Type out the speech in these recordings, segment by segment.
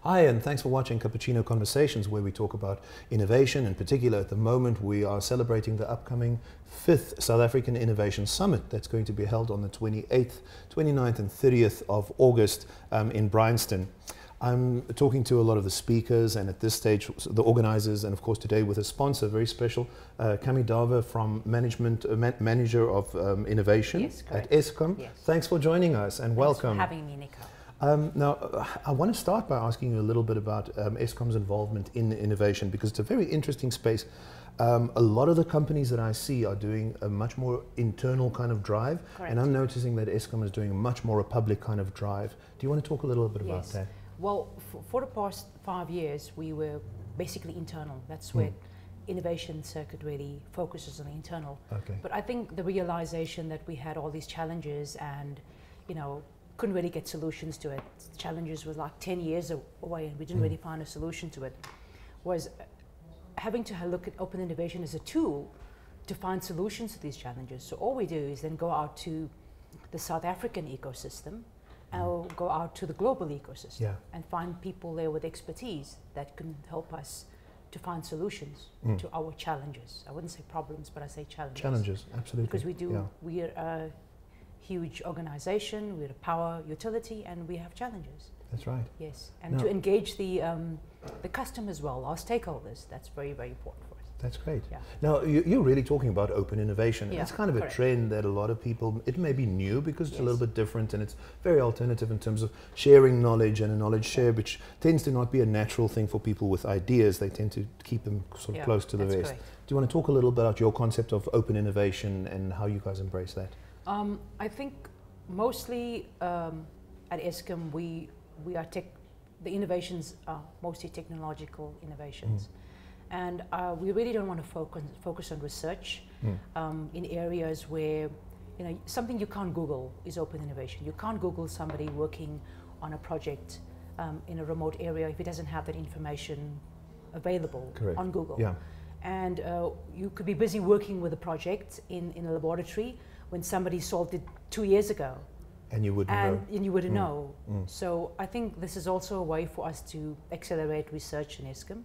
Hi, and thanks for watching Cappuccino Conversations, where we talk about innovation. In particular, at the moment, we are celebrating the upcoming 5th South African Innovation Summit that's going to be held on the 28th, 29th and 30th of August in Bryanston. I'm talking to a lot of the speakers, and at this stage the organizers, and of course today with a sponsor, very special, Kammy Dhaver from Manager of Innovation at Eskom. Yes. Thanks for joining us and welcome. Thanks for having me, Nico. Now, I want to start by asking you a little bit about Eskom's involvement in innovation, because it's a very interesting space. A lot of the companies that I see are doing a much more internal kind of drive, Correct. and I'm noticing that Eskom is doing much more a public kind of drive. Do you want to talk a little bit about that? Well, for the past 5 years, we were basically internal. That's where innovation circuit really focuses on internal. Okay. But I think the realization that we had all these challenges and, couldn't really get solutions to it. The challenges were like 10 years away and we didn't really find a solution to it. Was having to look at open innovation as a tool to find solutions to these challenges. So all we do is then go out to the South African ecosystem, or go out to the global ecosystem and find people there with expertise that can help us to find solutions to our challenges. I wouldn't say problems, but I say challenges. Challenges, absolutely. Because we are a huge organization, we're a power utility, and we have challenges. That's right. Yes, and to engage the customer as well, our stakeholders, that's very, very important for us. That's great. Yeah. Now, you're really talking about open innovation. Yeah, It's kind of a trend that a lot of people, it may be new because it's a little bit different and it's very alternative in terms of sharing knowledge and a knowledge share, which tends to not be a natural thing for people with ideas. They tend to keep them sort of close to the vest. Correct. Do you want to talk a little bit about your concept of open innovation and how you guys embrace that? I think mostly at Eskom, we are the innovations are mostly technological innovations. And we really don't want to focus on research in areas where, something you can't Google is open innovation. You can't Google somebody working on a project in a remote area if it doesn't have that information available on Google. Yeah. And you could be busy working with a project in a laboratory when somebody solved it 2 years ago. And you wouldn't know. And you wouldn't know. So I think this is also a way for us to accelerate research in Eskom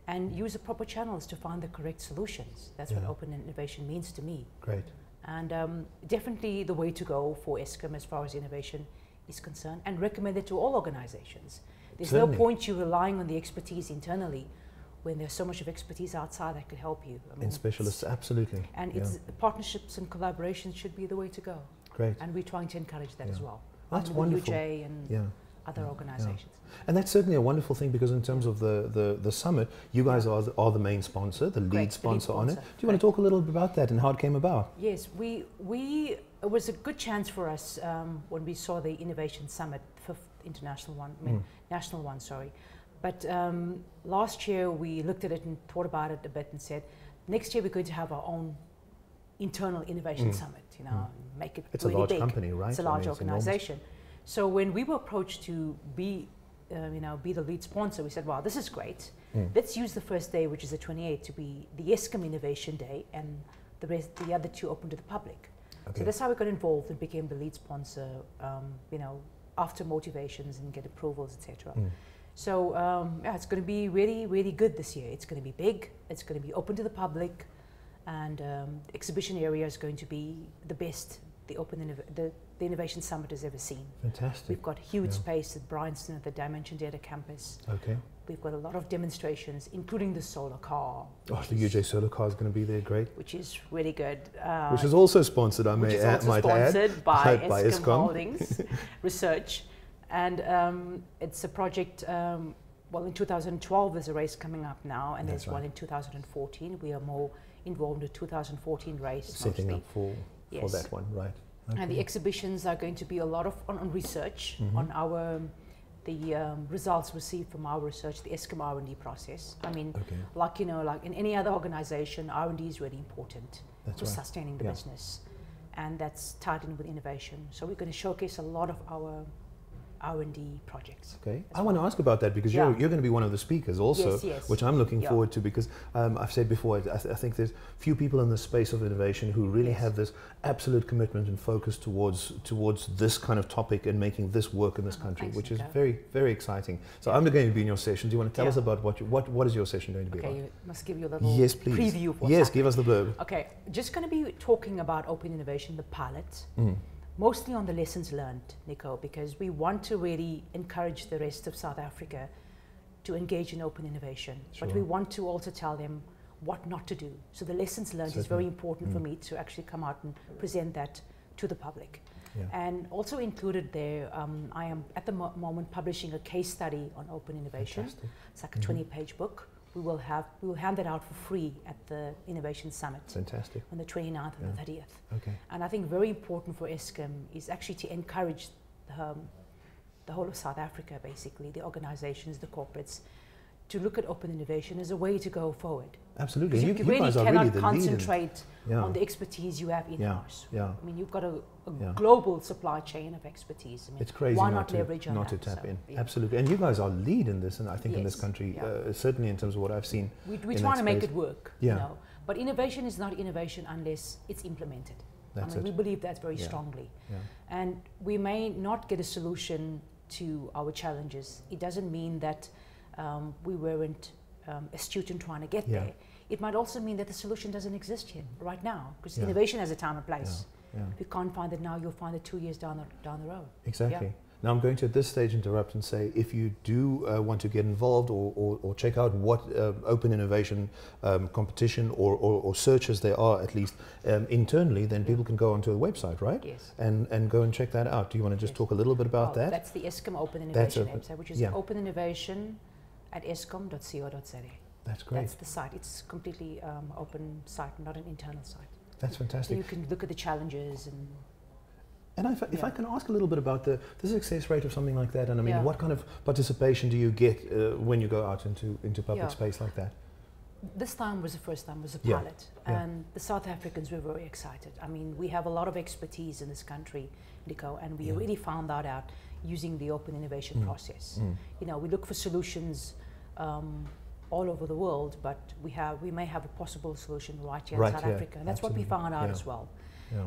and use the proper channels to find the correct solutions. That's what open innovation means to me. Great. And definitely the way to go for Eskom as far as innovation is concerned, and recommend it to all organizations. There's no point you relying on the expertise internally when there's so much of expertise outside that could help you. I mean, in specialists, absolutely. And it's partnerships and collaborations should be the way to go. Great. And we're trying to encourage that as well. That's wonderful. UJ and other organizations. And that's certainly a wonderful thing, because in terms of the summit, you guys are the main sponsor, the lead sponsor on it. Do you want to talk a little bit about that and how it came about? Yes, it was a good chance for us when we saw the Innovation Summit, 5th international one, national one, sorry. But last year we looked at it and thought about it a bit and said, next year we're going to have our own internal innovation summit, make it it's really a large big. company, right? It's a large organization. So when we were approached to be the lead sponsor, we said, wow, this is great. Let's use the first day, which is the 28th, to be the Eskom Innovation Day, and the other two open to the public. Okay. So that's how we got involved and became the lead sponsor, after motivations and get approvals, etc. So it's going to be really, really good this year. It's going to be big. It's going to be open to the public, and the exhibition area is going to be the best the Innovation Summit has ever seen. Fantastic. We've got huge space at Bryanston at the Dimension Data Campus. Okay. We've got a lot of demonstrations, including the solar car. Oh, the UJ solar car is going to be there, great. Which is really good. Which is also sponsored, I might add. Sponsored by Eskom Holdings Research. And it's a project, well, in 2012 there's a race coming up now, and there's one in 2014. We are more involved in the 2014 race. Setting up for that one, right. Okay. And the exhibitions are going to be a lot of on research, on the results received from our research, the Eskom R&D process. I mean, like in any other organization, R&D is really important for sustaining the business. And that's tied in with innovation. So we're going to showcase a lot of our R&D projects. Okay, I want to ask about that because you're going to be one of the speakers also, which I'm looking forward to, because I've said before, I think there's few people in the space of innovation who really have this absolute commitment and focus towards this kind of topic and making this work in this country, which is very, very exciting. So I'm going to be in your session. Do you want to tell us about what is your session going to be about? Okay, you must give you a little preview of what's happening. Give us the blurb. Okay, just going to be talking about open innovation, the pilot. Mostly on the lessons learned, Nico, because we want to really encourage the rest of South Africa to engage in open innovation. But we want to also tell them what not to do. So the lessons learned is very important for me to actually come out and present that to the public. And also included there, I am at the moment publishing a case study on open innovation. It's like a 20-page book. We will hand that out for free at the Innovation Summit. Fantastic. On the 29th and the 30th. Okay. And I think very important for Eskom is actually to encourage the whole of South Africa, basically, the organizations, the corporates, to look at open innovation as a way to go forward. Absolutely. You guys really are cannot really the concentrate on the expertise you have in-house. I mean, you've got a global supply chain of expertise. I mean, it's crazy why not to tap in. Absolutely. And you guys are lead in this, and I think in this country, certainly in terms of what I've seen. We're trying to make it work. You know? But innovation is not innovation unless it's implemented. We believe that very strongly. And we may not get a solution to our challenges. It doesn't mean that we weren't astute in trying to get there. It might also mean that the solution doesn't exist yet, right now, because innovation has a time and place. If you can't find it now, you'll find it 2 years down the road. Exactly. Now I'm going to at this stage interrupt and say, if you do want to get involved or check out what open innovation competition or searches there are, at least internally, then people can go onto the website, right? Yes. And go and check that out. Do you want to just talk a little bit about that? That's the Eskom Open Innovation website, which is open innovation at eskom.co.za. That's great. That's the site. It's completely open site, not an internal site. That's fantastic. So you can look at the challenges and. And if I can ask a little bit about the success rate of something like that, and I mean, what kind of participation do you get when you go out into public space like that? This time was the first time, was a pilot, and the South Africans were very excited. I mean, we have a lot of expertise in this country, Nico, and we really found that out using the open innovation process. You know, we look for solutions all over the world, but we may have a possible solution right here in South Africa. And that's what we found out as well.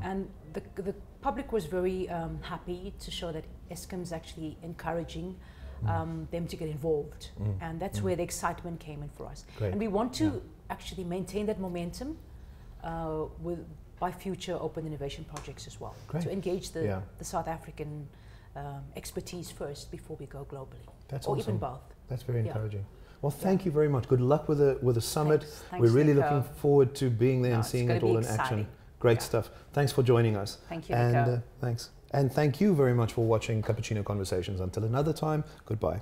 And the public was very happy to show that Eskom's actually encouraging them to get involved. And that's where the excitement came in for us. And we want to actually maintain that momentum by future open innovation projects as well. To engage the South African expertise first before we go globally. That's or awesome. Even both. That's very encouraging. Well, thank you very much. Good luck with the summit. Thanks, we're really Nico. looking forward to being there and seeing it all in action. Great stuff. Thanks for joining us. Thank you, and Nico. Thanks. And thank you very much for watching Cappuccino Conversations. Until another time, goodbye.